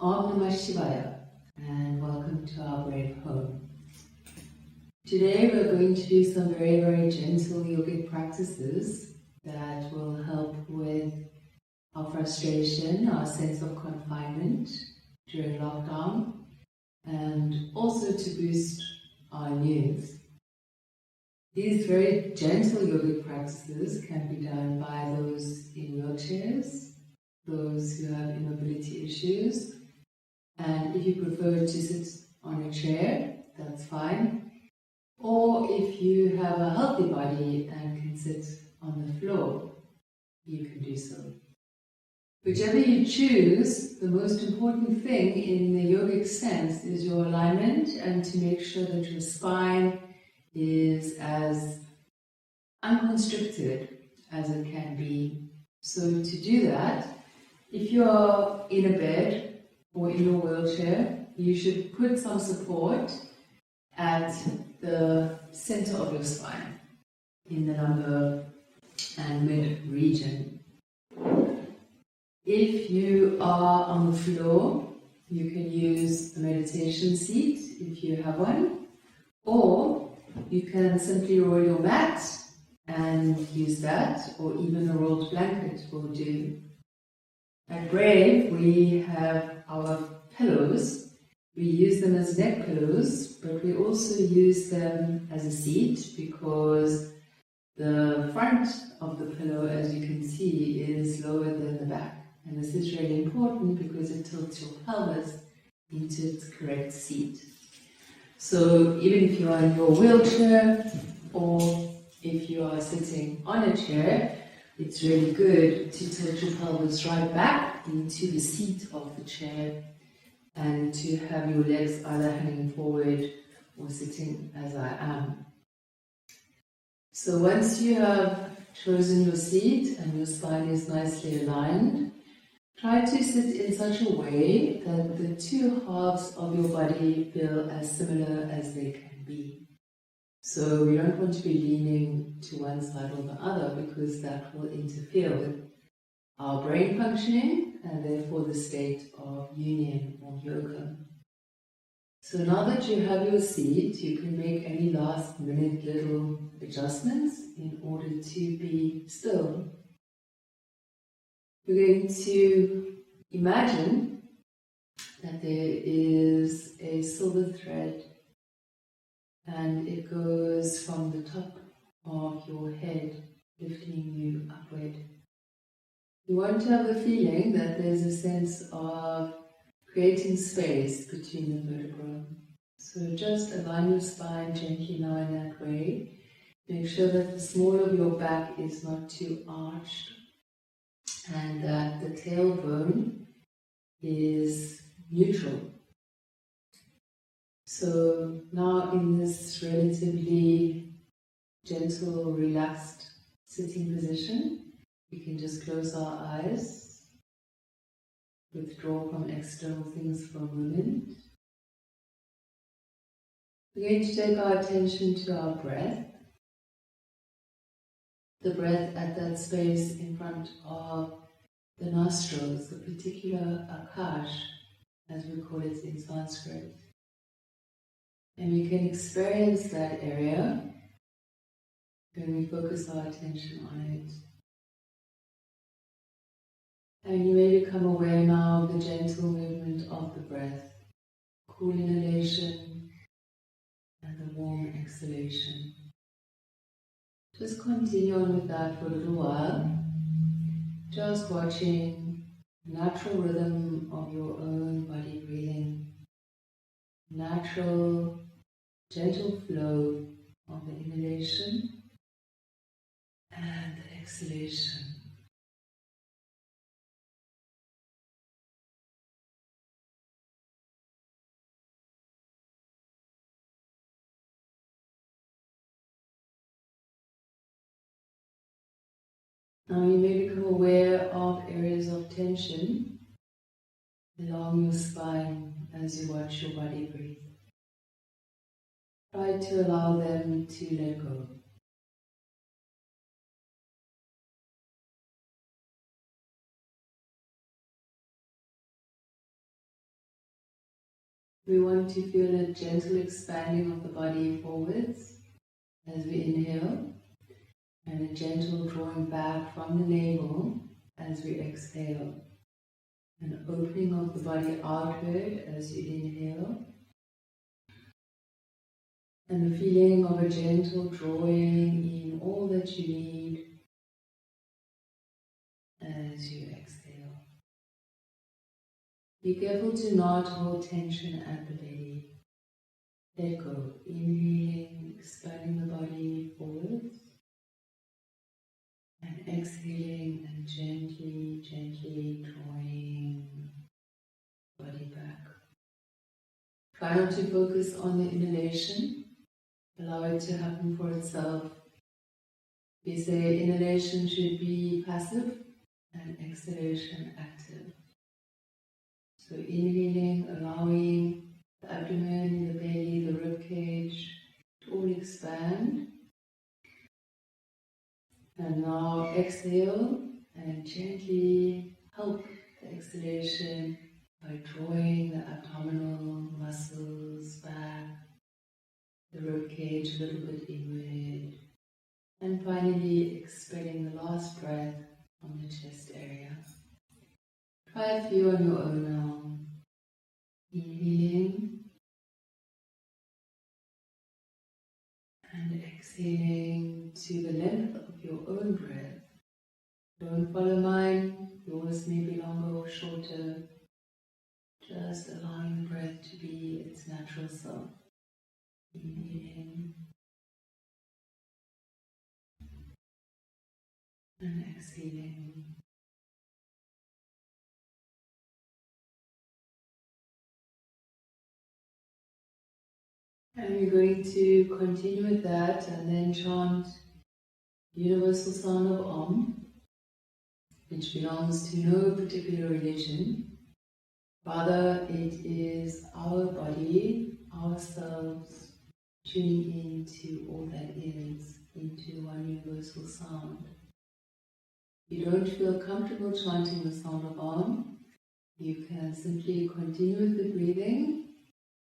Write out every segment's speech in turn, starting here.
Om Namah Shivaya, and welcome to our brave home. Today we're going to do some very gentle yogic practices that will help with our frustration, our sense of confinement during lockdown, and also to boost our news. These very gentle yogic practices can be done by those in wheelchairs, those who have immobility issues, and if you prefer to sit on a chair, that's fine. Or if you have a healthy body and can sit on the floor, you can do so. Whichever you choose, the most important thing in the yogic sense is your alignment and to make sure that your spine is as unconstricted as it can be. So to do that, if you are in a bed or in a wheelchair, you should put some support at the center of your spine, in the lumbar and mid region. If you are on the floor, you can use a meditation seat if you have one, or you can simply roll your mat and use that, or even a rolled blanket will do. At Brave, we have our pillows. We use them as neck pillows, but we also use them as a seat because the front of the pillow, as you can see, is lower than the back. And this is really important because it tilts your pelvis into its correct seat. So even if you are in your wheelchair or if you are sitting on a chair, it's really good to tilt your pelvis right back into the seat of the chair and to have your legs either hanging forward or sitting as I am. So once you have chosen your seat and your spine is nicely aligned, try to sit in such a way that the two halves of your body feel as similar as they can be. So we don't want to be leaning to one side or the other because that will interfere with our brain functioning and therefore the state of union or yoga. So now that you have your seat, you can make any last minute little adjustments in order to be still. We're going to imagine that there is a silver thread and it goes from the top of your head, lifting you upward. You want to have the feeling that there's a sense of creating space between the vertebrae. So just align your spine gently now in that way. Make sure that the small of your back is not too arched and that the tailbone is neutral. So now in this relatively gentle, relaxed sitting position, we can just close our eyes, withdraw from external things for a moment. We're going to take our attention to our breath. The breath at that space in front of the nostrils, the particular akash, as we call it in Sanskrit. And we can experience that area when we focus our attention on it. And you may become aware now of the gentle movement of the breath, cool inhalation and the warm exhalation. Just continue on with that for a little while, just watching the natural rhythm of your own body breathing, natural, gentle flow of the inhalation and the exhalation. Now you may become aware of areas of tension along your spine as you watch your body breathe. Try to allow them to let go. We want to feel a gentle expanding of the body forwards as we inhale, and a gentle drawing back from the navel as we exhale. An opening of the body outward as you inhale, and the feeling of a gentle drawing in all that you need as you exhale. Be careful to not hold tension at the belly. Let go. Inhaling, expanding the body forwards, and exhaling and gently, gently drawing the body back. Try not to focus on the inhalation. Allow it to happen for itself. We say inhalation should be passive and exhalation active. So inhaling, allowing the abdomen, the belly, the rib cage to all expand. And now exhale and gently help the exhalation by drawing the abdominal muscles back, the rib cage a little bit inward, and finally expelling the last breath from the chest area. Try a few on your own now. Inhaling and exhaling to the length of your own breath. Don't follow mine, yours may be longer or shorter. Just allowing the breath to be its natural self. Inhaling and exhaling. And we're going to continue with that and then chant the universal sound of Om, which belongs to no particular religion. Rather, it is our body, ourselves, tuning into all that is, into one universal sound. If you don't feel comfortable chanting the sound of Om, you can simply continue with the breathing.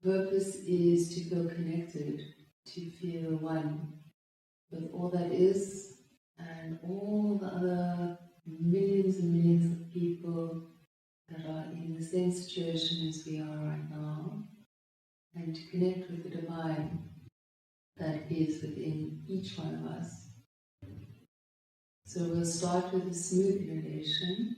The purpose is to feel connected, to feel one with all that is and all the other millions and millions of people that are in the same situation as we are right now, and to connect with the divine that is within each one of us. So we'll start with a smooth inhalation.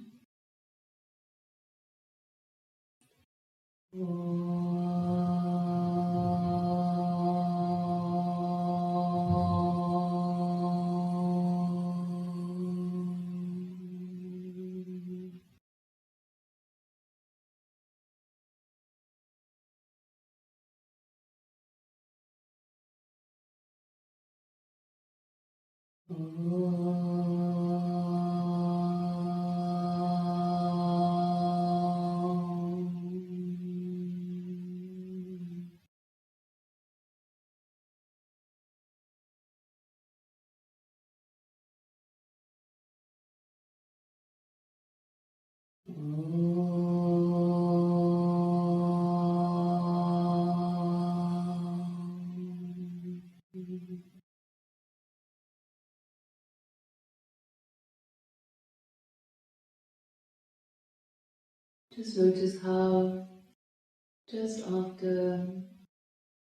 Just notice how just after a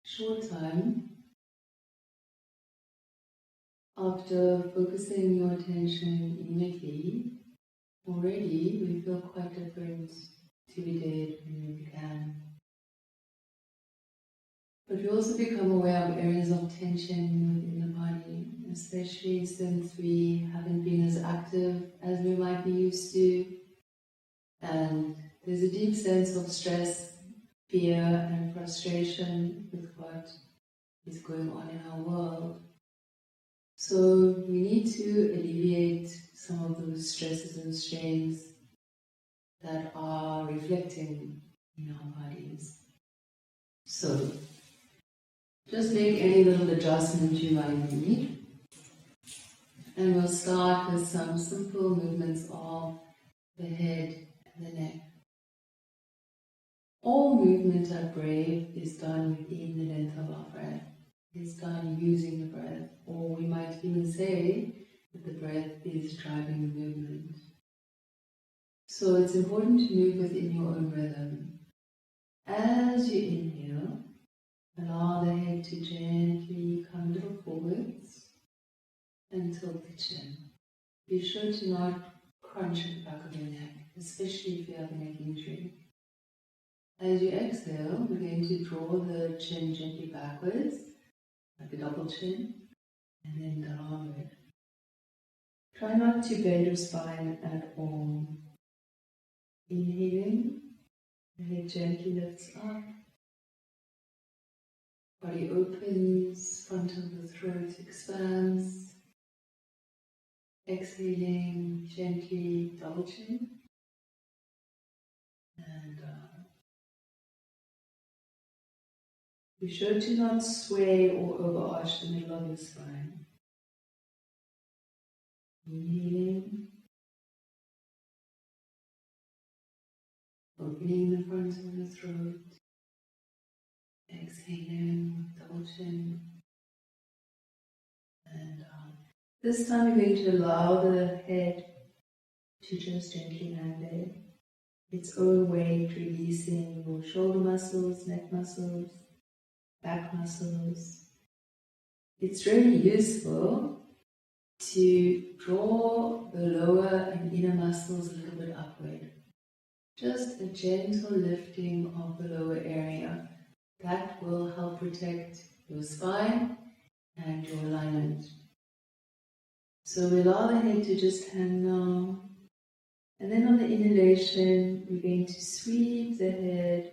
short time, after focusing your attention immediately, already we feel quite different to we did when we began. But we also become aware of areas of tension within the body, especially since we haven't been as active as we might be used to. And there's a deep sense of stress, fear and frustration with what is going on in our world. So we need to alleviate some of those stresses and strains that are reflecting in our bodies. So just make any little adjustment you might need. And we'll start with some simple movements of the head and the neck. All movement at brave is done within the length of our breath. It's done using the breath, or we might even say that the breath is driving the movement. So it's important to move within your own rhythm. As you inhale, allow the head to gently come a little forwards and tilt the chin. Be sure to not crunch at the back of your neck, especially if you have a neck injury. As you exhale, we're going to draw the chin gently backwards, like a double chin, and then downward. Try not to bend your spine at all. Inhaling, the head gently lifts up, body opens, front of the throat expands. Exhaling, gently double chin, and be sure to not sway or overarch the middle of your spine. Inhaling, opening the front of the throat. Exhaling, double chin. And this time we're going to allow the head to just gently hang there. Its own weight releasing your shoulder muscles, neck muscles, back muscles. It's really useful to draw the lower and inner muscles a little bit upward. Just a gentle lifting of the lower area. That will help protect your spine and your alignment. So we allow the head to just hang now. And then on the inhalation, we're going to sweep the head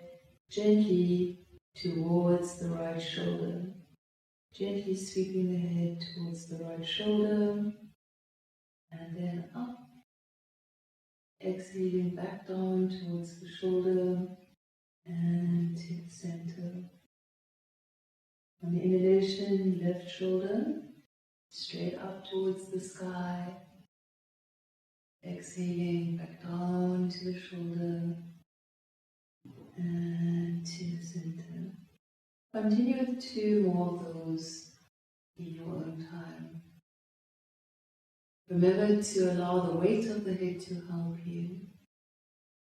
gently towards the right shoulder. Gently sweeping the head towards the right shoulder. And then up. Exhaling back down towards the shoulder and to the center. On the inhalation, left shoulder straight up towards the sky. Exhaling back down to the shoulder and to the center. Continue with 2 more of those in your own time. Remember to allow the weight of the head to help you.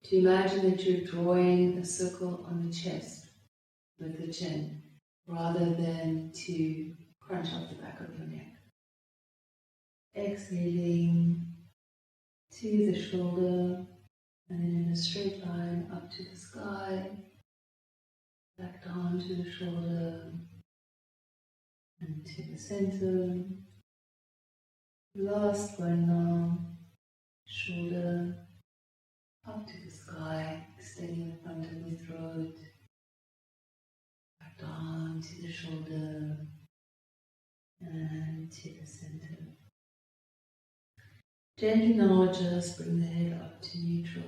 To imagine that you're drawing a circle on the chest with the chin, rather than to crunch up the back of your neck. Exhaling to the shoulder, and then in a straight line up to the sky, back down to the shoulder, and to the center. Last one now, shoulder up to the sky, extending the front of the throat, back down to the shoulder, and to the center. Gently now just bring the head up to neutral.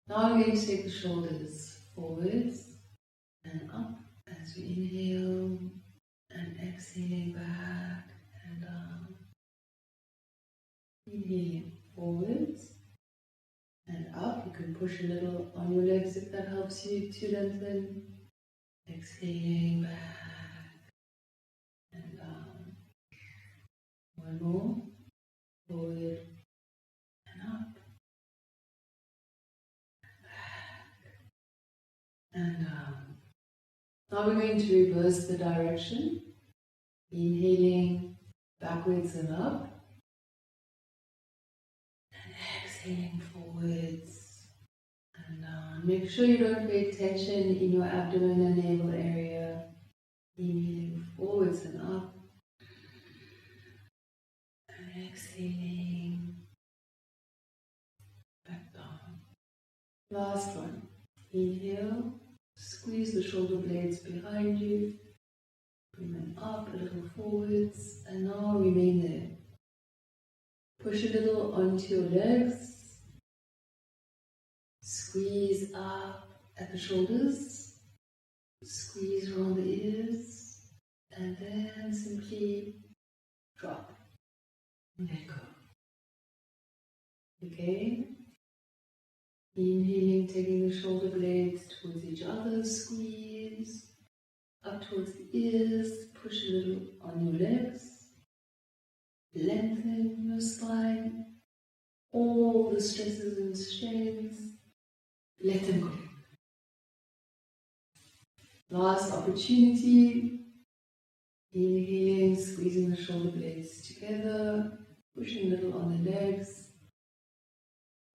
Now we're going to take the shoulders forwards and up as we inhale and exhaling back and down. Inhaling forwards and up. You can push a little on your legs if that helps you to lengthen. Exhaling back and down. One more. Forward and up. And down. Now we're going to reverse the direction. Inhaling backwards and up. And exhaling forwards and down. Make sure you don't create tension in your abdomen and navel area. Inhaling forwards and up. And exhaling back down. Last one. Inhale. Squeeze the shoulder blades behind you. Bring them up a little forwards. And now remain there. Push a little onto your legs. Squeeze up at the shoulders. Squeeze around the ears. And then simply drop. And let go. Okay? Inhaling, taking the shoulder blades towards each other, squeeze. Up towards the ears, push a little on your legs. Lengthen your spine. All the stresses and strains, let them go. Last opportunity. Inhaling, squeezing the shoulder blades together, pushing a little on the legs.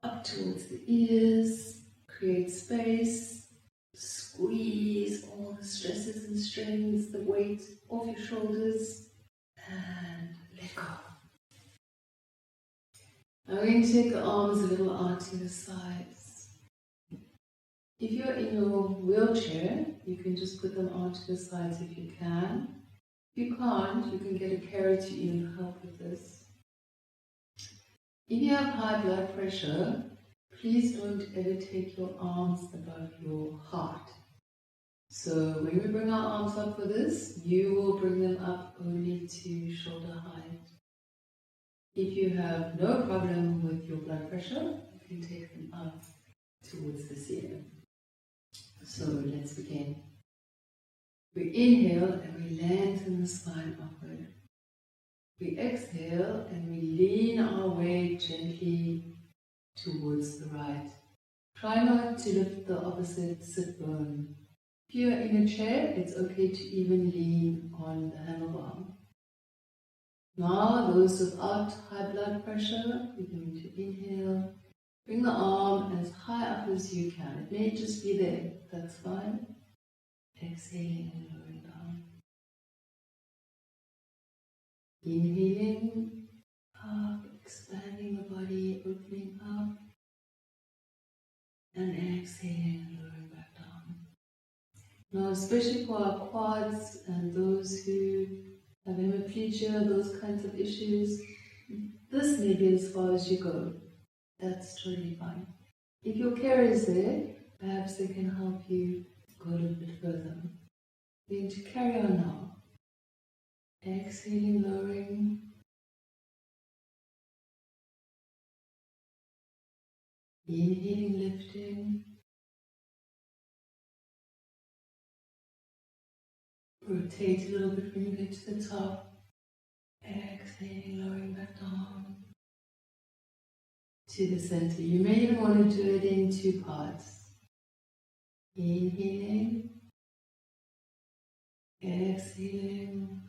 Up towards the ears, create space. Squeeze all the stresses and strains, the weight off your shoulders, and let go. I'm going to take the arms a little out to the sides. If you're in your wheelchair, you can just put them out to the sides if you can. If you can't, you can get a carer to even help with this. If you have high blood pressure, please don't ever take your arms above your heart. So when we bring our arms up for this, you will bring them up only to shoulder height. If you have no problem with your blood pressure, you can take them up towards the ceiling. So let's begin. We inhale and we lengthen the spine upward. We exhale and we lean our weight gently towards the right. Try not to lift the opposite sit bone. If you're in a chair, it's okay to even lean on the handlebar. Now, those without high blood pressure, we're going to inhale. Bring the arm as high up as you can. It may just be there, that's fine. Exhaling and lowering down. Inhaling up, expanding the body, opening up. And exhaling and lowering back down. Now, especially for our quads and those who have hemiplegia, those kinds of issues, this may be as far as you go. That's totally fine. If your care is there, perhaps they can help you go a little bit further. We're going to carry on now. Exhaling, lowering. Inhaling, lifting. Rotate a little bit when you get to the top. Exhaling, lowering back down to the center. You may even want to do it in two parts. Inhaling, exhaling,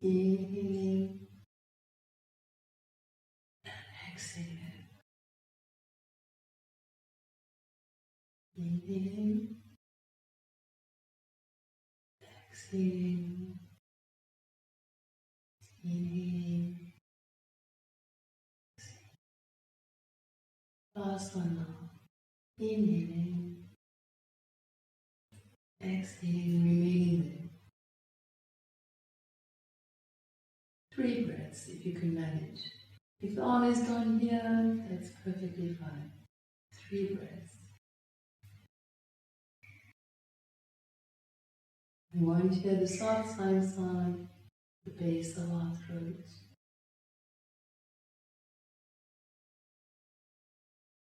inhaling, exhaling, inhaling, exhaling, inhaling. Last one now. Inhaling, exhaling, remaining there. 3 breaths if you can manage. If the arm is done here, that's perfectly fine. 3 breaths. We want to hear the soft sighing sound, the base of our throat.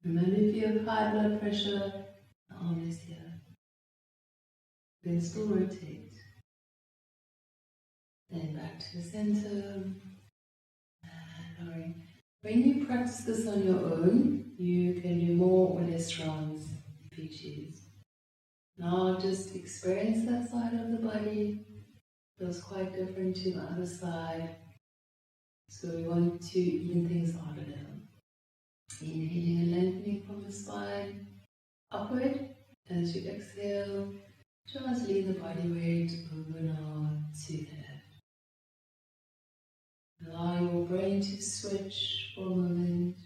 Remember, if you have high blood pressure, the arm is here. Then still rotate. Then back to the center. And lowering. When you practice this on your own, you can do more or less rounds if you choose. Now just experience that side of the body. Feels quite different to the other side. So we want to even things out a little. Inhaling and lengthening from the spine upward as you exhale. Just lean the body weight over now to the left. Allow your brain to switch for a moment.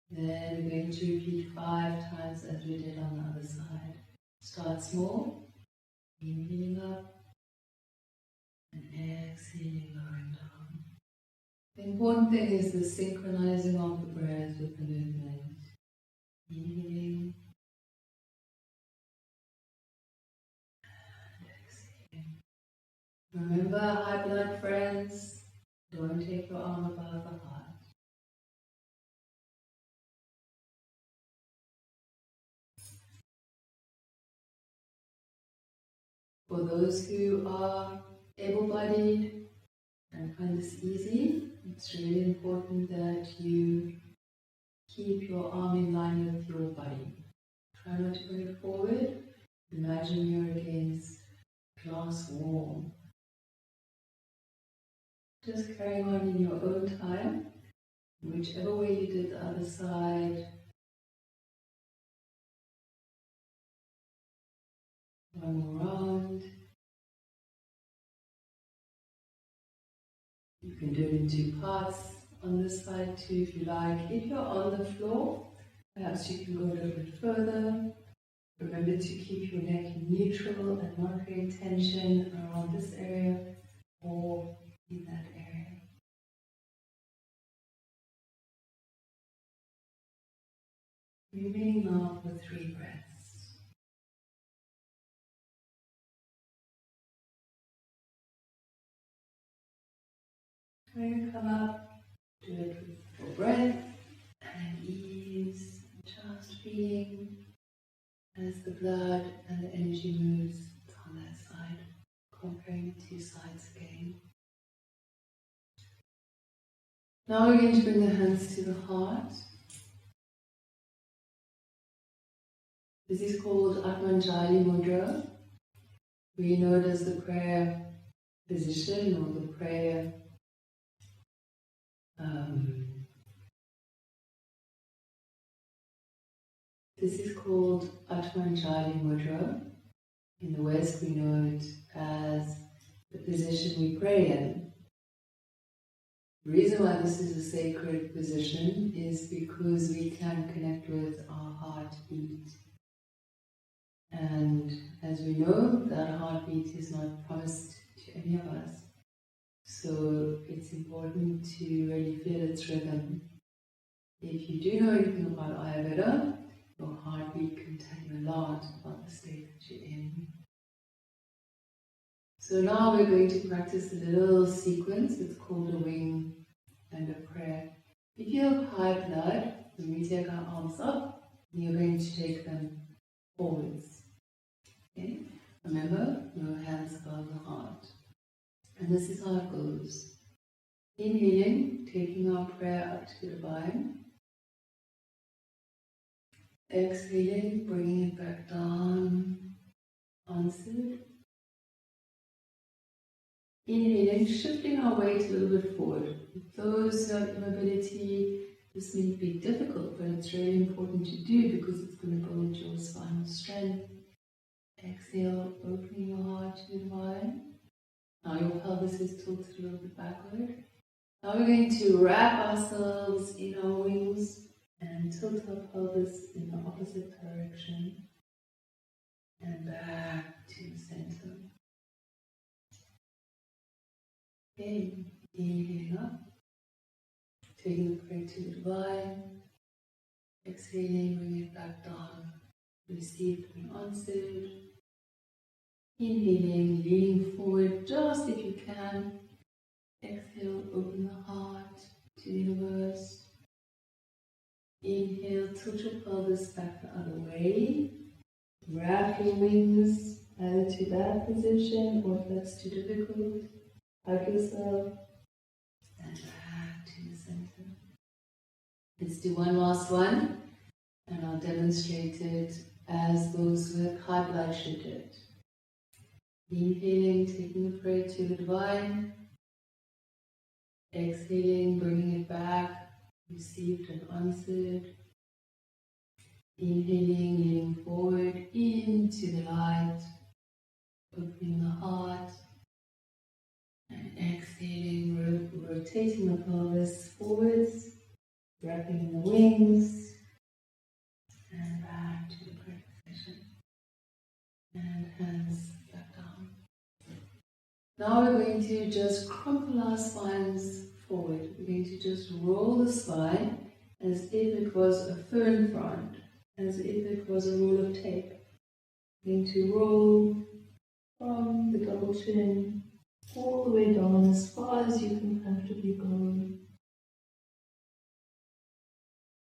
Then we're going to repeat 5 times as we did on the other side. Start small, inhaling up and exhaling, lowering down. The important thing is the synchronizing of the breath with the movement. Inhaling and exhaling. Remember, high blood friends, don't take your arm above the heart. For those who are able-bodied and find this easy, it's really important that you keep your arm in line with your body. Try not to bring it forward. Imagine you're against a glass wall. Just carrying on in your own time, whichever way you did the other side. One more round. You can do it in 2 parts on this side too if you like. If you're on the floor, perhaps you can go a little bit further. Remember to keep your neck neutral and not create tension around this area or in that area. Remaining now for 3 breaths. When you come up, do it with full breath and ease, just feeling as the blood and the energy moves on that side, comparing the 2 sides again. Now we're going to bring the hands to the heart. This is called Atmanjali Mudra. We know it as the prayer position or the prayer this is called Atmanjali Mudra. In the West we know it as the position we pray in. The reason why this is a sacred position is because we can connect with our heartbeat. And as we know, that heartbeat is not promised to any of us. So it's important to really feel its rhythm. If you do know anything about Ayurveda, your heartbeat can tell you a lot about the state that you're in. So now we're going to practice a little sequence. It's called a wing and a prayer. If you have high blood, when we take our arms up, you're going to take them forwards. Okay? Remember, no hands above the heart. And this is how it goes. Inhaling, taking our prayer up to the divine. Exhaling, bringing it back down, answered. Inhaling, shifting our weight a little bit forward. With those who have immobility, this may be difficult, but it's really important to do because it's going to build your spinal strength. Exhale, opening your heart to the divine. Now your pelvis is tilted a little bit backward. Now we're going to wrap ourselves in our wings and tilt our pelvis in the opposite direction and back to the center. Okay, inhaling up, taking the prayer to the divine, exhaling, bring it back down, received and answered. Inhaling, leaning forward just if you can. Exhale, open the heart to the universe. Inhale, tilt your pelvis back the other way. Wrap your wings either to that position or if that's too difficult, hug yourself and back to the center. Let's do one last one and I'll demonstrate it as those with high blood should do it. Inhaling, taking the prayer to the divine. Exhaling, bringing it back, received and answered. Inhaling, leaning forward into the light, opening the heart. And exhaling, rotating the pelvis forwards, wrapping in the wings. And back to the prayer position. And hands back down. Now we're going to just crumple our spines forward. We're going to just roll the spine as if it was a fern frond, as if it was a roll of tape. We're going to roll from the double chin all the way down as far as you can comfortably go.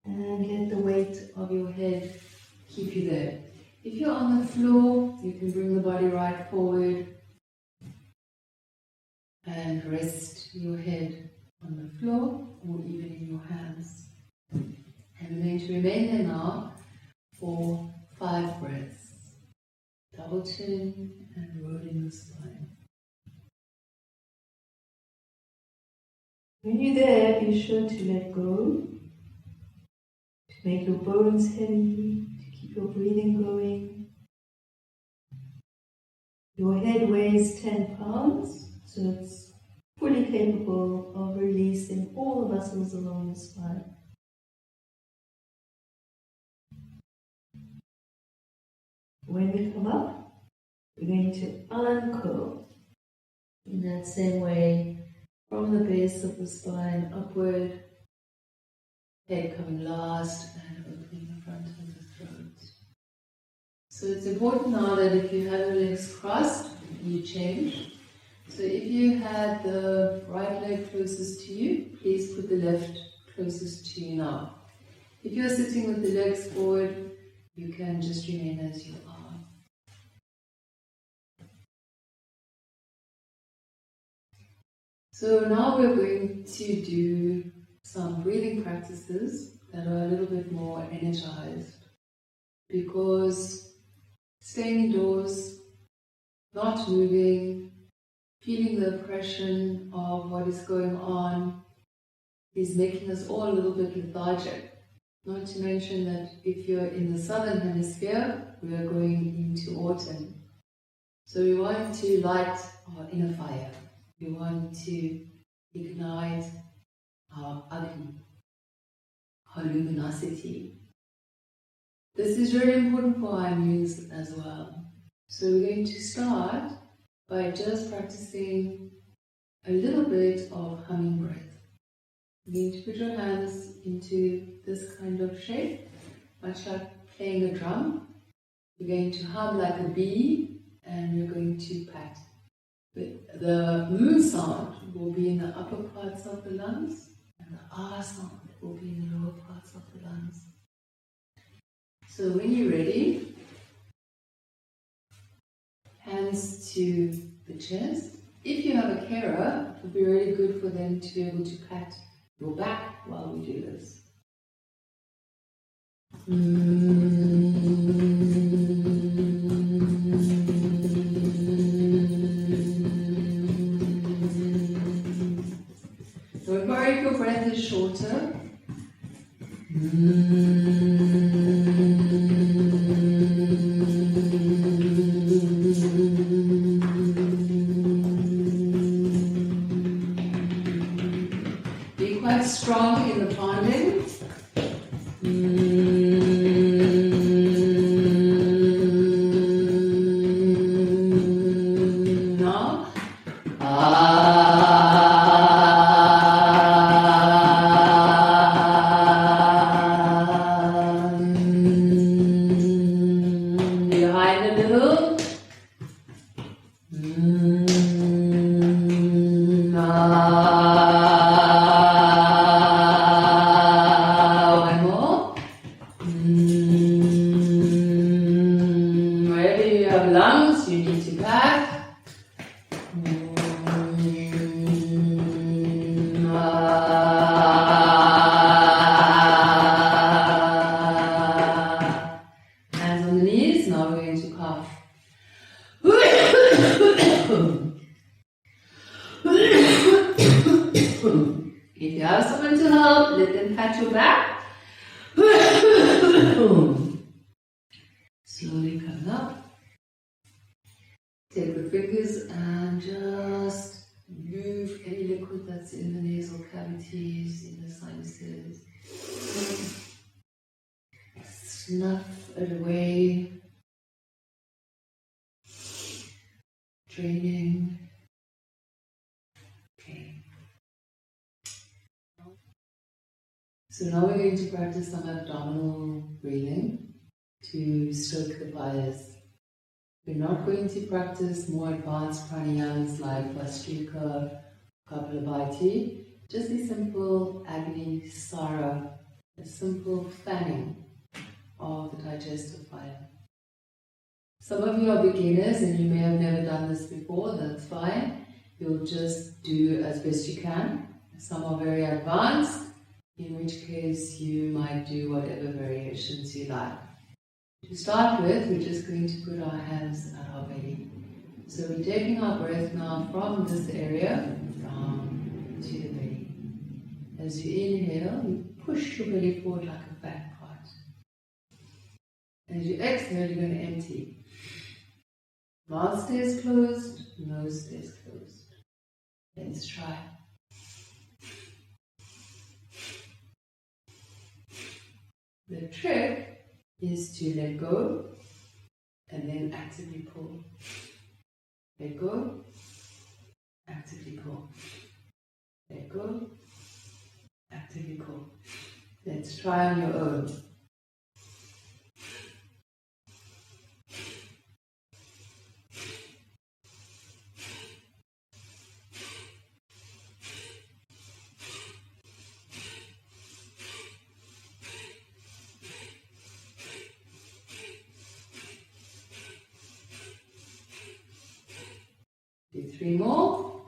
And let the weight of your head keep you there. If you're on the floor, you can bring the body right forward and rest your head on the floor or even in your hands. And we're going to remain there now for 5 breaths. Double chin and rolling the spine. When you're there, be sure to let go, to make your bones heavy, to keep your breathing going. Your head weighs 10 pounds, so it's fully capable of releasing all the muscles along the spine. When we come up, we're going to uncurl in that same way from the base of the spine upward, head coming last and opening the front of the throat. So it's important now that if you have your legs crossed, you change. So if you had the right leg closest to you, please put the left closest to you now. If you're sitting with the legs forward, you can just remain as you are. So now we're going to do some breathing practices that are a little bit more energized, because staying indoors, not moving, feeling the oppression of what is going on is making us all a little bit lethargic. Not to mention that if you're in the southern hemisphere, we are going into autumn. So we want to light our inner fire. We want to ignite our Agni, our luminosity. This is really important for our immune as well. So we're going to start by just practicing a little bit of humming breath. You're going to put your hands into this kind of shape, much like playing a drum. You're going to hum like a bee, and you're going to pat. The moon sound will be in the upper parts of the lungs, and the ah sound will be in the lower parts of the lungs. So when you're ready, hands to the chest. If you have a carer, it would be really good for them to be able to pat your back while we do this. Don't worry if your breath is shorter. Be quite strong in the pounding. Now. Behind a little. One more. Wherever you have lungs, you need to pat. Hands on the knees. Now we're going to cough. If you have someone to help, let them pat your back. Slowly come up. Take the fingers and just move any liquid that's in the nasal cavities, in the sinuses. Snuff it away. Draining. Okay. So now we're going to practice some abdominal breathing to stoke the fires. We're not going to practice more advanced pranayams like Vastrika, Kapalabhati, just a simple Agni Sara, a simple fanning of the digestive fire. Some of you are beginners and you may have never done this before, that's fine. You'll just do as best you can. Some are very advanced, in which case you might do whatever variations you like. To start with, we're just going to put our hands at our belly. So we're taking our breath now from this area down to the belly. As you inhale, you push your belly forward like a fat pot. As you exhale, you're going to empty. Mouth stays closed, nose stays closed. Let's try. The trick is to let go and then actively pull. Let go, actively pull. Let go, actively pull. Let's try on your own. Do 3 more.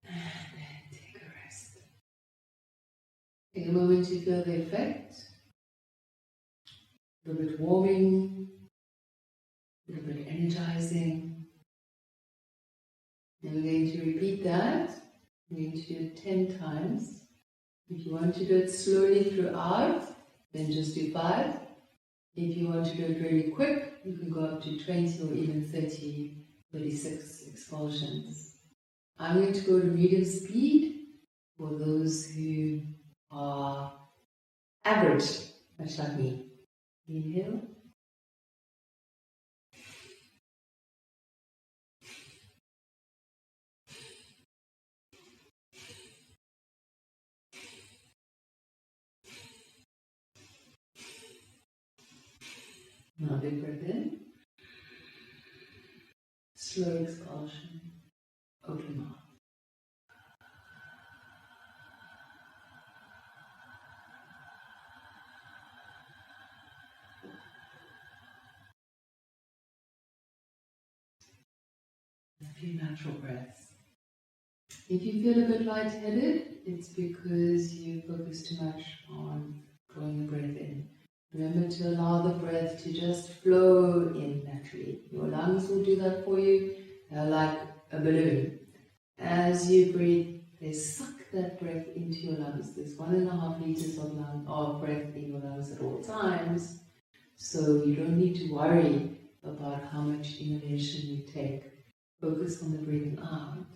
And then take a rest. Take a moment to feel the effect. A little bit warming, a little bit energizing. And we're going to repeat that. We're going to do it 10 times. If you want to do it slowly throughout, then just do 5. If you want to do it really quick, you can go up to 20 or even 30, 36 expulsions. I'm going to go to medium speed for those who are average, much like me. Inhale. Now big breath in. Slow expulsion. Open mouth. A few natural breaths. If you feel a bit lightheaded, it's because you focus too much on drawing the breath in. Remember to allow the breath to just flow in naturally. Your lungs will do that for you. They're like a balloon. As you breathe, they suck that breath into your lungs. There's 1.5 liters of breath in your lungs at all times. So you don't need to worry about how much inhalation you take. Focus on the breathing out.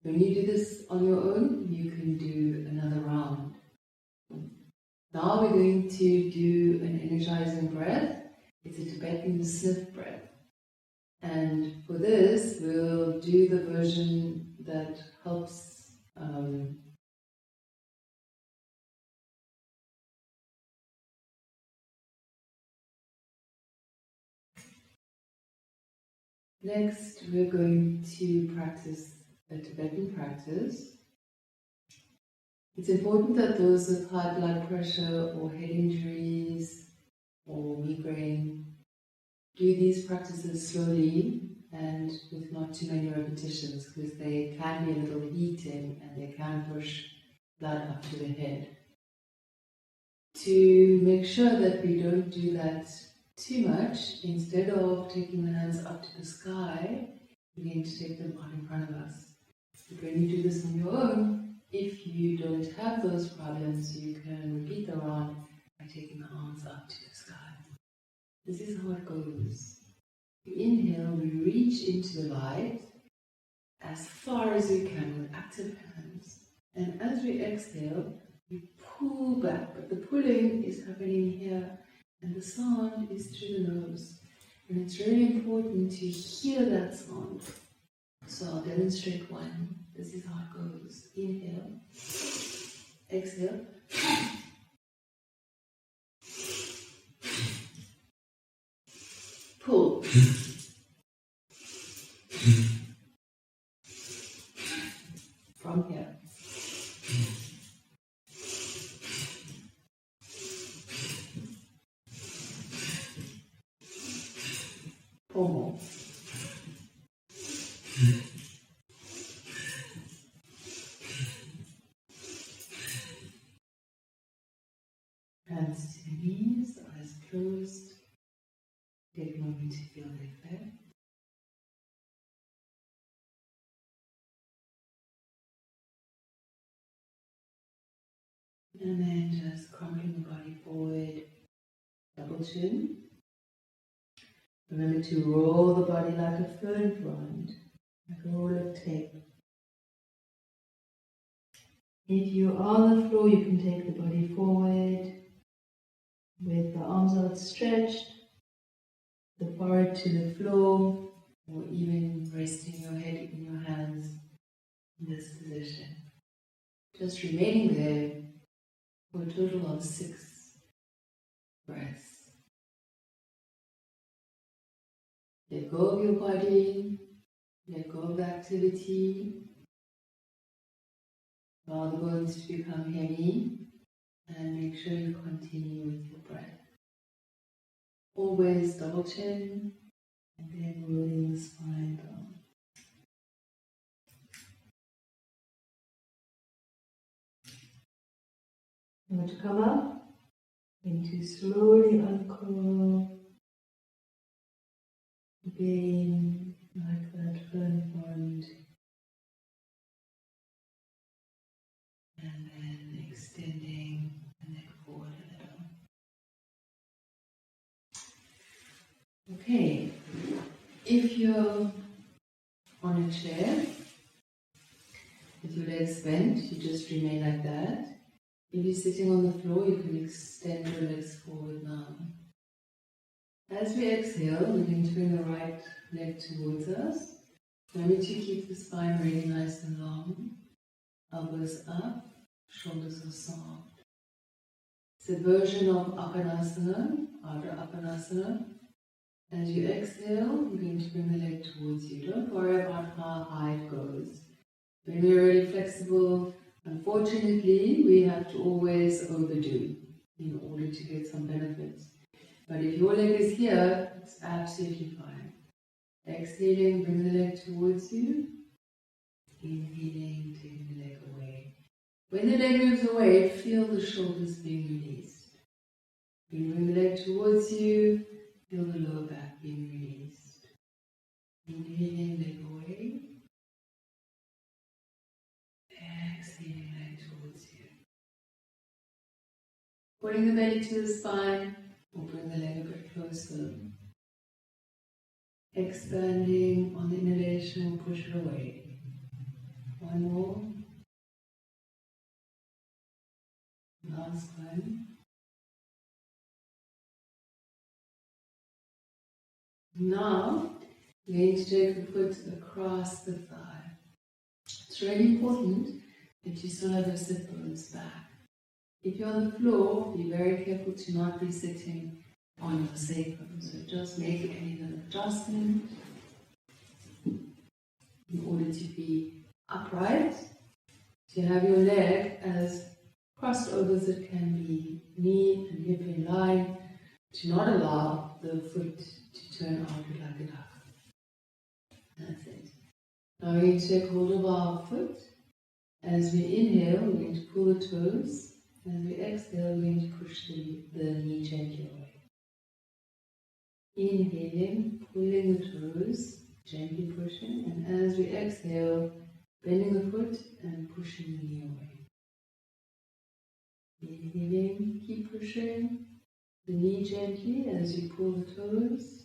When you do this on your own, you can do another round. Now we're going to do an energizing breath. It's a Tibetan sniff breath. And for this, we'll do the version that helps Next, we're going to practice a Tibetan practice. It's important that those with high blood pressure or head injuries or migraine do these practices slowly and with not too many repetitions, because they can be a little heating and they can push blood up to the head. To make sure that we don't do that too much, instead of taking the hands up to the sky, we're going to take them out in front of us. But when you do this on your own, if you don't have those problems, you can repeat the round by taking the arms up to the sky. This is how it goes. We inhale, we reach into the light as far as we can with active hands. And as we exhale, we pull back, but the pulling is happening here, and the sound is through the nose. And it's really important to hear that sound. So I'll demonstrate one. This is how it goes. Inhale, exhale. Pull. From here. 4 more. Hands to the knees, eyes closed. Take a moment to feel the effect. And then just crumpling the body forward, double chin. Remember to roll the body like a fern frond, like a roll of tape. If you're on the floor, you can take the body forward with the arms outstretched, the forehead to the floor, or even resting your head in your hands in this position. Just remaining there for a total of 6 breaths. Let go of your body, let go of the activity, allow the bones to become heavy, and make sure you continue with your breath. Always double chin, and then rolling the spine down. You want to come up? Going to slowly uncurl. Again, like that fern frond. And then extending the neck forward a little. Okay, if you're on a chair, with your legs bent, you just remain like that. If you're sitting on the floor, you can extend your legs forward now. As we exhale, we're going to bring the right leg towards us. Remember to keep the spine really nice and long. Elbows up, shoulders are soft. It's a version of Apanasana, Ardha Apanasana. As you exhale, you're going to bring the leg towards you. Don't worry about how high it goes. When we're really flexible, unfortunately, we have to always overdo in order to get some benefits. But if your leg is here, it's absolutely fine. Exhaling, bring the leg towards you. Inhaling, taking the leg away. When the leg moves away, feel the shoulders being released. Bring the leg towards you, feel the lower back being released. Inhaling, leg away. Exhaling, leg towards you. Putting the belly to the spine, or bring the leg a bit closer. Expanding on the inhalation, push it away. One more. Last one. Now, you're going to take the foot across the thigh. It's really important that you still have your sit bones back. If you're on the floor, be very careful to not be sitting on your sacrum. So just make any little adjustment in order to be upright, to have your leg as crossed over as it can be, knee and hip in line, to not allow the foot to turn outward like a duck. That's it. Now we're going to take hold of our foot. As we inhale, we're going to pull the toes. As we exhale, we're going to push the knee gently away. Inhaling, pulling the toes, gently pushing, and as we exhale, bending the foot and pushing the knee away. Inhaling, keep pushing the knee gently as you pull the toes.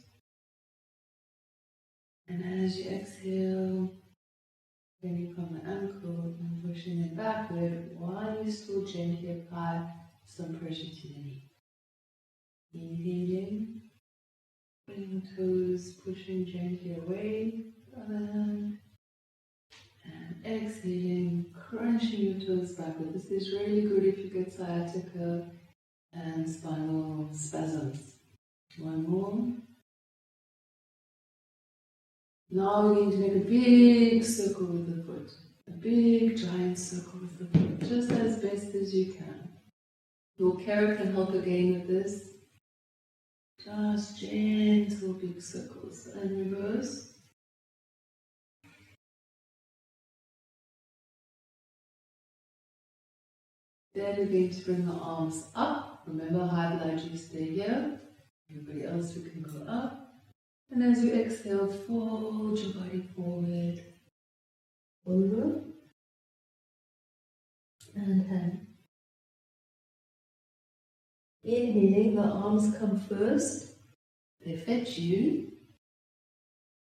And as you exhale, bending from the ankle and pushing it backward while you still gently apply some pressure to the knee. Inhaling, pulling the toes, pushing gently away, other hand. And exhaling, crunching your toes backward. This is really good if you get sciatica and spinal spasms. One more. Now we're going to make a big circle with the foot. A big giant circle with the foot, just as best as you can. Your carrot can help again with this. Just gentle big circles and reverse. Then we're going to bring the arms up. Remember, high blood, you stay here. Everybody else, we can go up. And as you exhale, fold your body forward, over, and hand. Inhaling, the arms come first. They fetch you.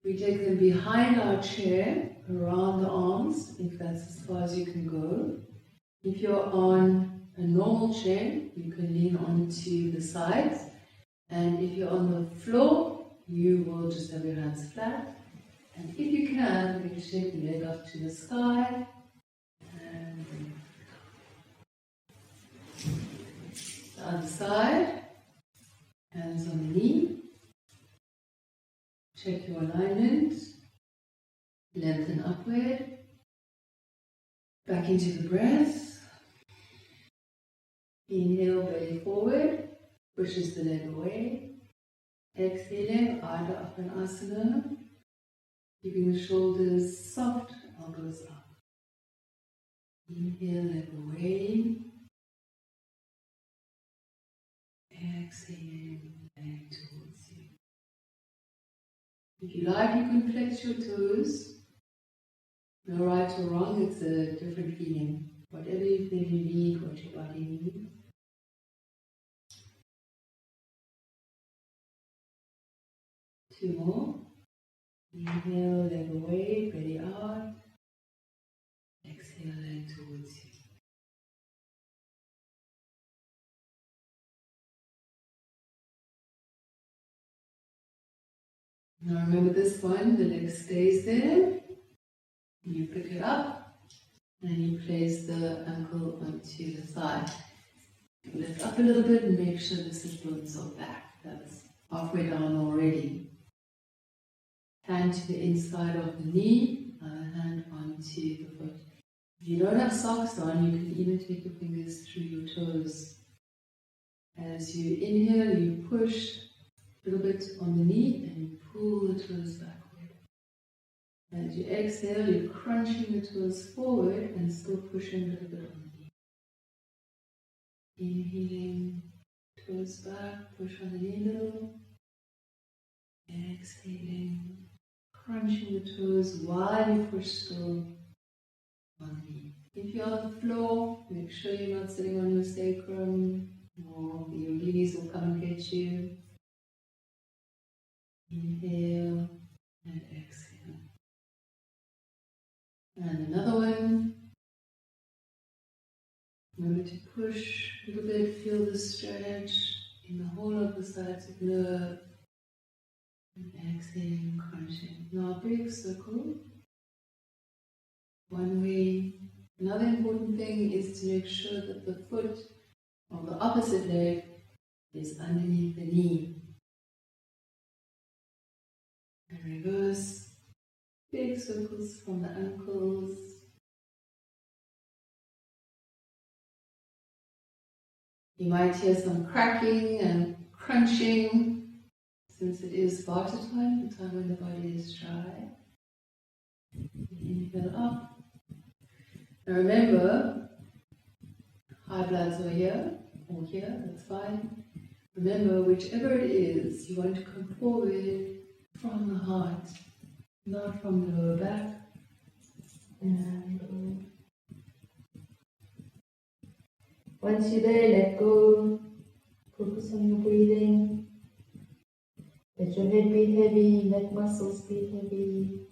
We take them behind our chair, around the arms, if that's as far as you can go. If you're on a normal chair, you can lean onto the sides. And if you're on the floor, you will just have your hands flat. And if you can, you can shake the leg up to the sky. And the other side, hands on the knee. Check your alignment. Lengthen upward. Back into the breath. Inhale, belly forward. Pushes the leg away. Exhaling, Ardha Uttanasana. Keeping the shoulders soft, elbows up. Inhale, leg away. Exhaling, leg towards you. If you like, you can flex your toes. No right or wrong, it's a different feeling. Whatever you think you need, what your body needs. Two more. Inhale, leg away, belly out. Exhale, leg towards you. Now remember this one, the leg stays there. You pick it up and you place the ankle onto the side. Lift up a little bit and make sure the sit bones are back. That's halfway down already. Hand to the inside of the knee, other hand onto the foot. If you don't have socks on, you can even take your fingers through your toes. As you inhale, you push a little bit on the knee and you pull the toes backward. As you exhale, you're crunching the toes forward and still pushing a little bit on the knee. Inhaling, toes back, push on the knee a little. Exhaling, crunching the toes while you push still on the knee. If you're on the floor, make sure you're not sitting on your sacrum or the yoginis will come and get you. Inhale and exhale. And another one. Remember to push a little bit, feel the stretch in the whole of the sides of the nerve. And exhaling, crunching. Now a big circle. One way. Another important thing is to make sure that the foot of the opposite leg is underneath the knee. And reverse. Big circles from the ankles. You might hear some cracking and crunching since it is Vata time, the time when the body is dry. Inhale up. Now remember, high bloods are here or here, that's fine. Remember, whichever it is, you want to come forward from the heart, not from the lower back. And once you're there, let go. Focus on your breathing. Let your head be heavy, neck muscles be heavy.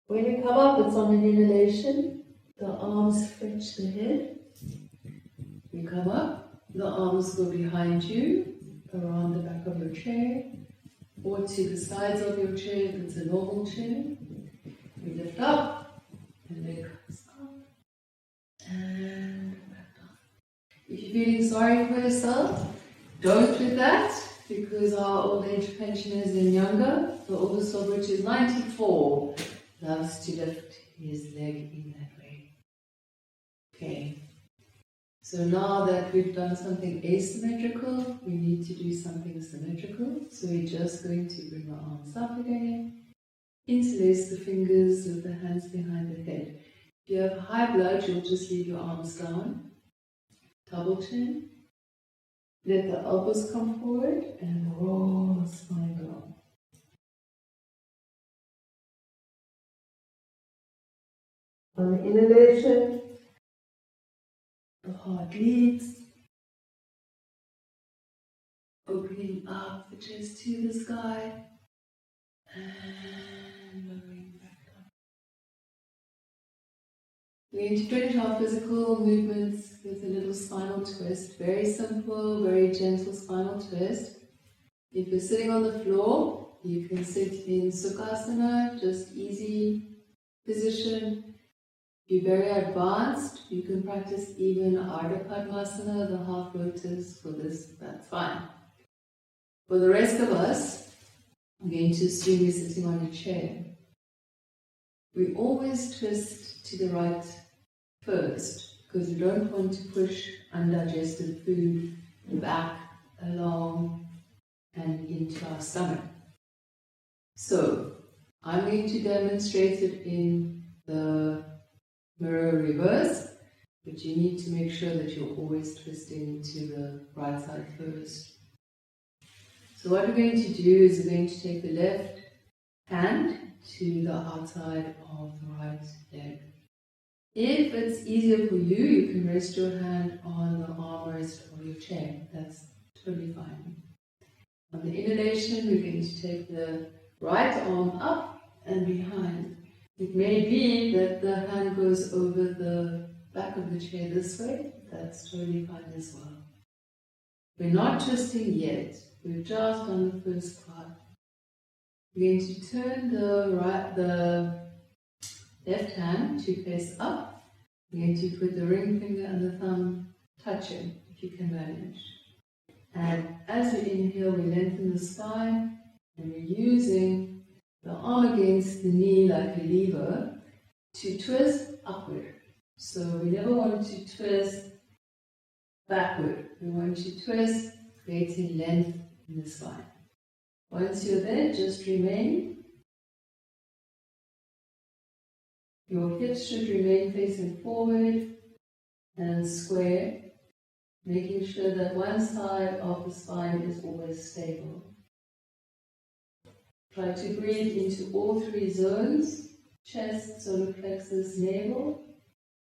When you come up, it's on an inhalation. The arms stretch the head. You come up, the arms go behind you, around the back of your chair, or to the sides of your chair if it's a normal chair. You lift up, and leg comes up, and back down. If you're feeling sorry for yourself, don't do that, because our old age pensioners and younger, the oldest of which is 94, loves to lift his leg in that way. Okay. So now that we've done something asymmetrical, we need to do something symmetrical. So we're just going to bring our arms up again, interlace the fingers with the hands behind the head. If you have high blood, you'll just leave your arms down, double chin. Let the elbows come forward and roll the spine down. On the inhalation, the heart leads, opening up the chest to the sky and lowering back down. We're going to finish our physical movements with a little spinal twist. Very simple, very gentle spinal twist. If you're sitting on the floor, you can sit in Sukhasana, just easy position. If you're very advanced, you can practice even Ardha Padmasana, the half lotus. For this, that's fine. For the rest of us, I'm going to assume you're sitting on a chair. We always twist to the right first, because we don't want to push undigested food back, along, and into our stomach. So, I'm going to demonstrate it in the mirror reverse, but you need to make sure that you're always twisting to the right side first. So what we're going to do is we're going to take the left hand to the outside of the right leg. If it's easier for you, you can rest your hand on the armrest of your chair. That's totally fine. On the inhalation, we're going to take the right arm up and behind. It may be that the hand goes over the back of the chair this way. That's totally fine as well. We're not twisting yet. We've just done the first part. We're going to turn the left hand to face up. We're going to put the ring finger and the thumb touching, if you can manage. And as we inhale, we lengthen the spine, and we're using the arm against the knee like a lever to twist upward. So we never want to twist backward. We want to twist, creating length in the spine. Once you're there, just remain. Your hips should remain facing forward and square, making sure that one side of the spine is always stable. Try to breathe into all three zones: chest, solar plexus, navel,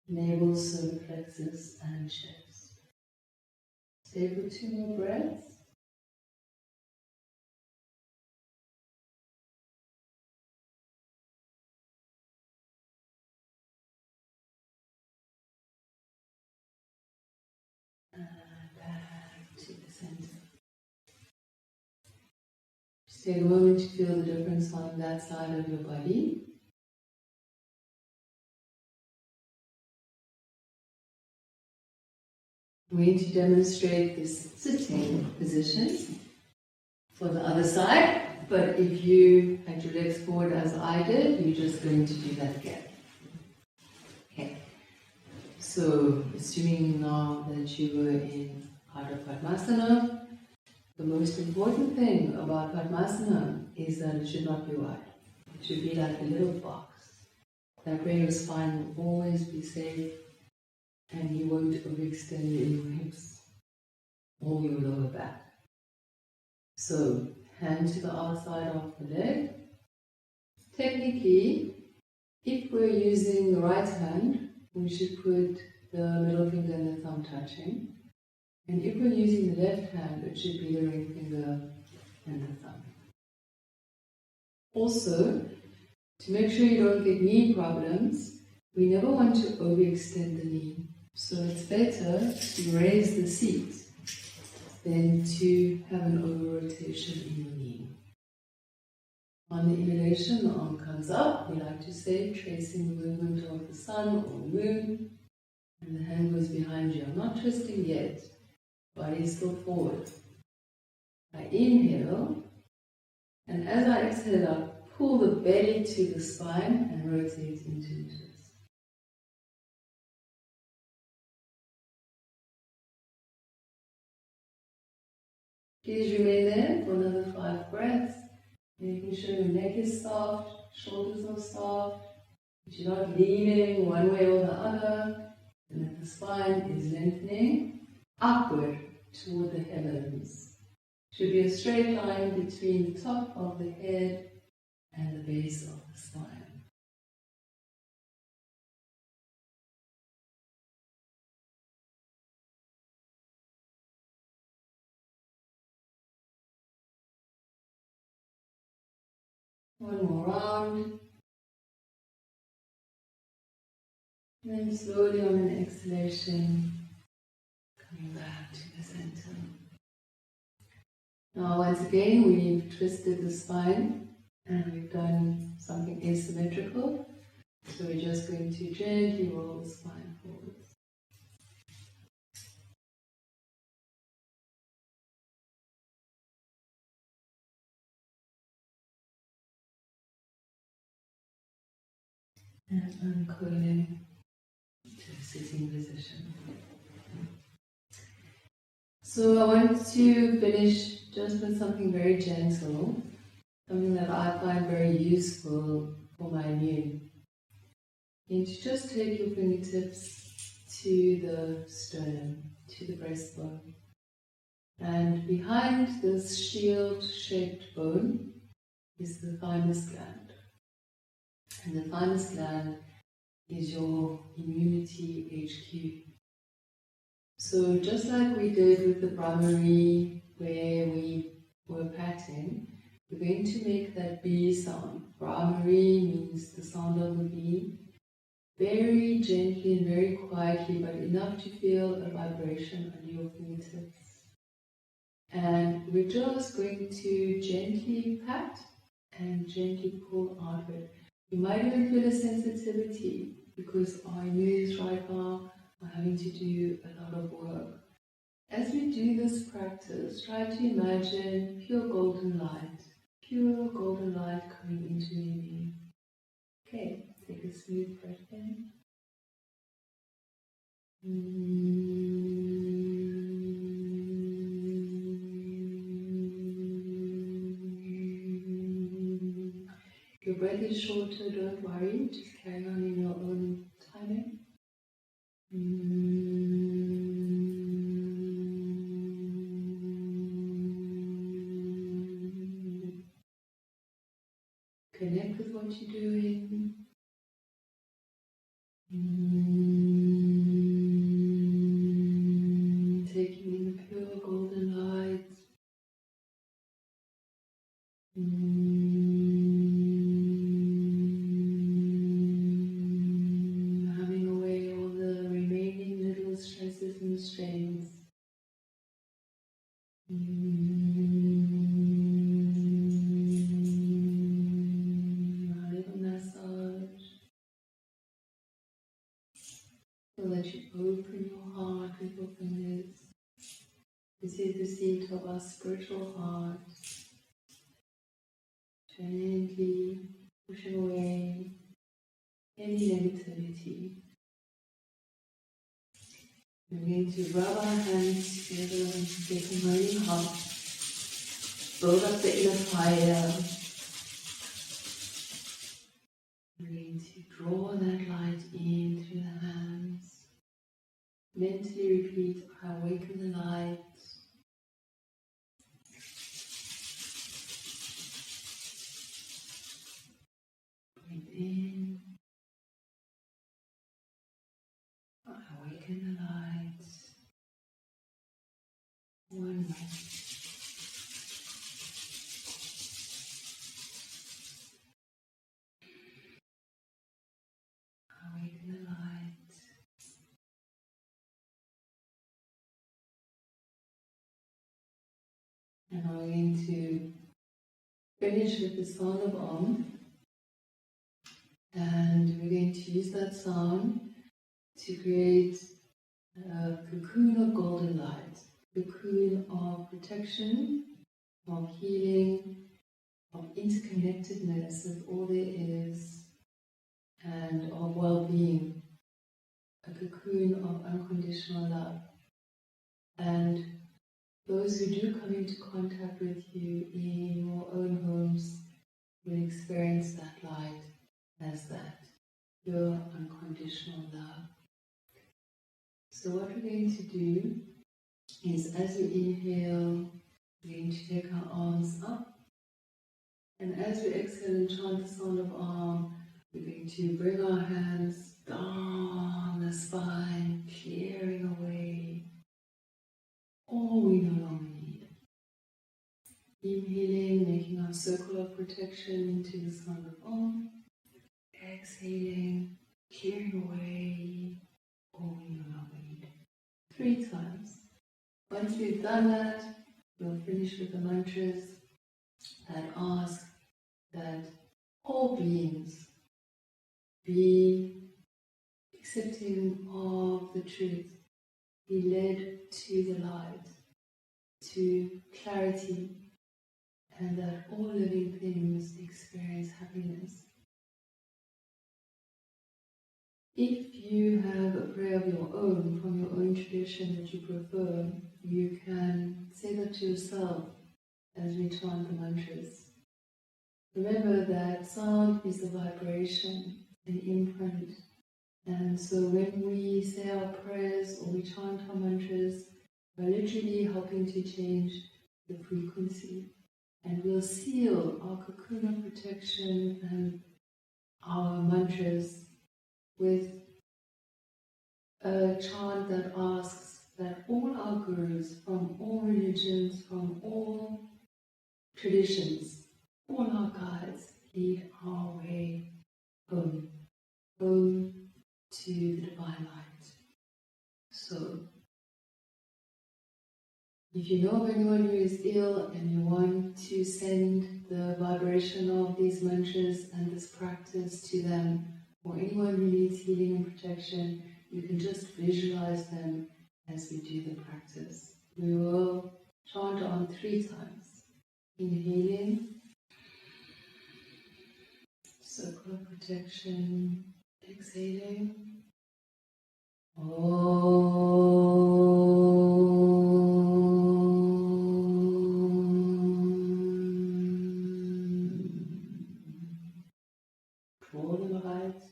navel, solar plexus, and chest. Stay for 2 more breaths. And back to the center. Just take a moment to feel the difference on that side of your body. We're going to demonstrate this sitting position for the other side, but if you had your legs forward as I did, you're just going to do that again. Okay. So, assuming now that you were in Ardha Padmasana, the most important thing about Padmasana is that it should not be wide. It should be like a little box. That way your spine will always be safe and you won't overextend in your hips or your lower back. So, hand to the outside of the leg. Technically, if we're using the right hand, we should put the middle finger and the thumb touching. And if we're using the left hand, it should be the ring finger and the thumb. Also, to make sure you don't get knee problems, we never want to overextend the knee. So it's better to raise the seat than to have an over-rotation in your knee. On the inhalation, the arm comes up. We like to say, tracing the movement of the sun or moon. And the hand goes behind you. I'm not twisting yet. Body is still forward. I inhale, and as I exhale, I pull the belly to the spine and rotate into the twist. Please remain there for another 5 breaths, making sure your neck is soft, shoulders are soft, that you're not leaning one way or the other, and that the spine is lengthening upward toward the heavens. Should be a straight line between the top of the head and the base of the spine. One more round. And then slowly on an exhalation, coming back to the center. Now once again, we've twisted the spine and we've done something asymmetrical. So we're just going to gently roll the spine forwards. And uncoiling to a sitting position. So I want to finish just with something very gentle, something that I find very useful for my immune. And to just take your fingertips to the sternum, to the breastbone. And behind this shield-shaped bone is the thymus gland. And the thymus gland is your immunity HQ. So just like we did with the primary where we were patting, we're going to make that B sound. Primary means the sound of the B. Very gently and very quietly, but enough to feel a vibration under your fingertips. And we're just going to gently pat and gently pull outward. You might even feel a sensitivity because our immune right now are having to do a lot of work. As we do this practice, try to imagine pure golden light coming into your being. Okay, take a smooth breath in. If your breath is shorter, don't worry, just carry on in your own timing. Connect with what you're doing. Taking in the pure golden light. Having away all the remaining little stresses and strains. A little massage. So that you open your heart with your fingers. This is the seat of our spiritual heart. Gently pushing away any negativity. We're going to rub our hands together and get them really hot. Build up the inner fire. We're going to draw that light in through the hands. Mentally repeat, I awaken the light. Breathe in. I awaken the light. One more. Awaken the light. And I'm going to finish with the sound of Om. And we're going to use that sound to create a cocoon of golden light, cocoon of protection, of healing, of interconnectedness with all there is, and of well-being, a cocoon of unconditional love. And those who do come into contact with you in your own homes will experience that light as that pure unconditional love. So what we're going to do is, as we inhale, we're going to take our arms up, and as we exhale and chant the sound of arm, we're going to bring our hands down the spine, clearing away all we no longer need. Inhaling, making our circle of protection into the sound of Om. Exhaling, clearing away all we no longer need. 3 times. Once we've done that, we'll finish with the mantras that ask that all beings be accepting of the truth, be led to the light, to clarity, and that all living things experience happiness. If you have a prayer of your own, from your own tradition that you prefer, you can say that to yourself as we chant the mantras. Remember that sound is a vibration, an imprint, and so when we say our prayers or we chant our mantras, we're literally helping to change the frequency, and we'll seal our cocoon of protection and our mantras with a chant that asks that all our gurus from all religions, from all traditions, all our guides lead our way home, home to the divine light. So, if you know of anyone who is ill and you want to send the vibration of these mantras and this practice to them, or anyone who needs healing and protection, you can just visualize them as we do the practice. We will chant on 3 times. Inhaling, circle of protection. Exhaling. Draw the light.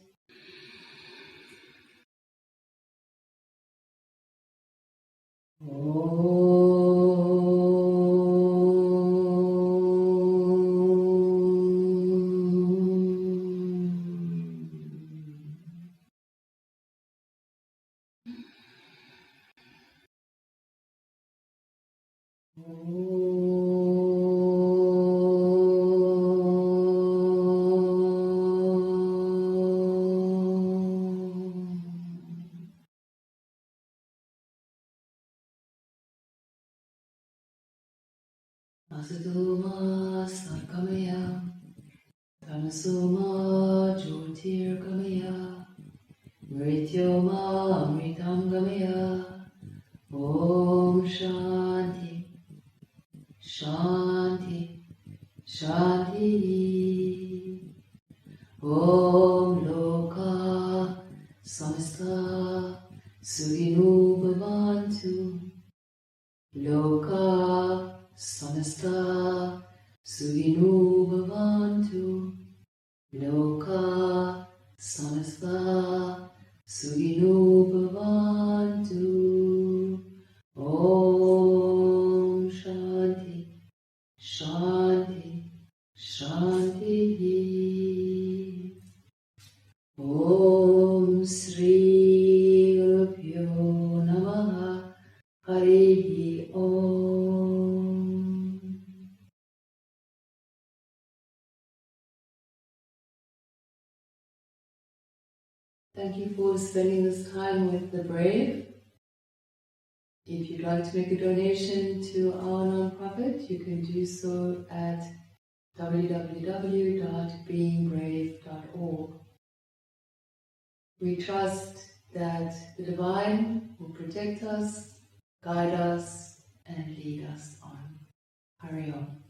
Asadoma Sargamaya, Tamasoma Jyotirgamaya, Mrityoma Amritangamaya. Om Shanti, Shanti, Shanti. Om Loka Samasta Sukhino Bhavantu. Loka Samasta Sukhino Bhavantu. Loka Samasta Sukhino Bhavantu. Om Shanti, Shanti, Shanti. Om Sri Gurubhyo Namaha. Harihi Om. Thank you for spending this time with the brave. If you'd like to make a donation to our nonprofit, you can do so at www.beingbrave.org. We trust that the Divine will protect us, guide us, and lead us on. Hari Om.